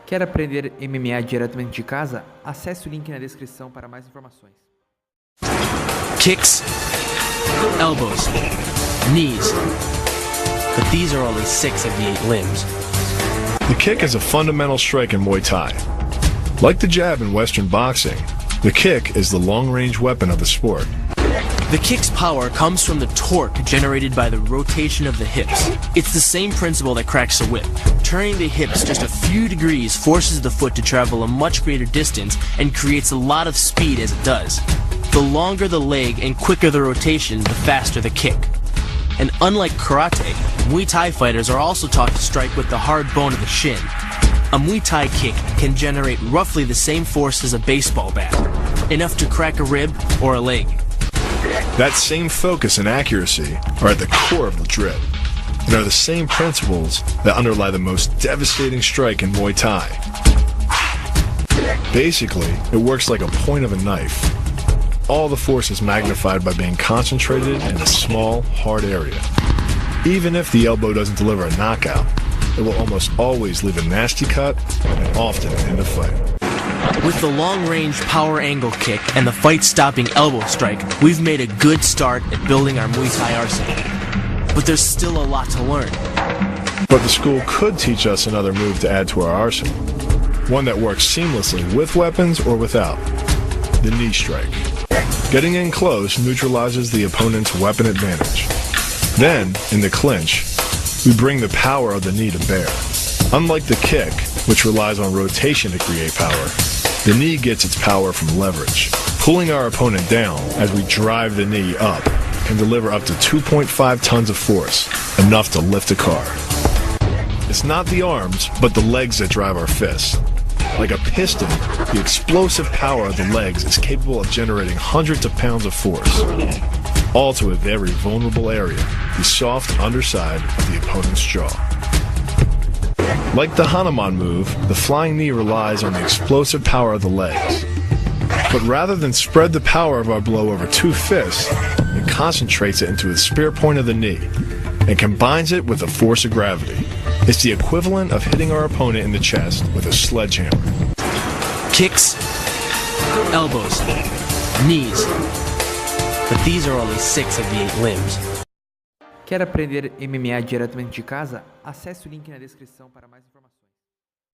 Quer aprender MMA diretamente de casa? Acesse o link na descrição para mais informações. Kicks, elbows, knees, but these are only 6 of the 8 limbs. The kick is a fundamental strike in Muay Thai. Like the jab in Western boxing, the kick is the long-range weapon of the sport. The kick's power comes from the torque generated by the rotation of the hips. It's the same principle that cracks a whip. Turning the hips just a few degrees forces the foot to travel a much greater distance and creates a lot of speed as it does. The longer the leg and quicker the rotation, the faster the kick. And unlike karate, Muay Thai fighters are also taught to strike with the hard bone of the shin. A Muay Thai kick can generate roughly the same force as a baseball bat, enough to crack a rib or a leg. That same focus and accuracy are at the core of the drip, and are the same principles that underlie the most devastating strike in Muay Thai. Basically, it works like a point of a knife. All the force is magnified by being concentrated in a small, hard area. Even if the elbow doesn't deliver a knockout, it will almost always leave a nasty cut and often end a fight. With the long-range power angle kick and the fight-stopping elbow strike, we've made a good start at building our Muay Thai arsenal. But there's still a lot to learn. But the school could teach us another move to add to our arsenal. One that works seamlessly with weapons or without. The knee strike. Getting in close neutralizes the opponent's weapon advantage. Then, in the clinch, we bring the power of the knee to bear. Unlike the kick, which relies on rotation to create power, the knee gets its power from leverage. Pulling our opponent down as we drive the knee up can deliver up to 2.5 tons of force, enough to lift a car. It's not the arms, but the legs that drive our fists. Like a piston, the explosive power of the legs is capable of generating hundreds of pounds of force, all to a very vulnerable area, the soft underside of the opponent's jaw. Like the Hanuman move, the flying knee relies on the explosive power of the legs. But rather than spread the power of our blow over 2 fists, it concentrates it into the spear point of the knee and combines it with the force of gravity. It's the equivalent of hitting our opponent in the chest with a sledgehammer. Kicks, elbows, knees, but these are only 6 of the 8 limbs. Quer aprender MMA diretamente de casa? Acesse o link na descrição para mais informações.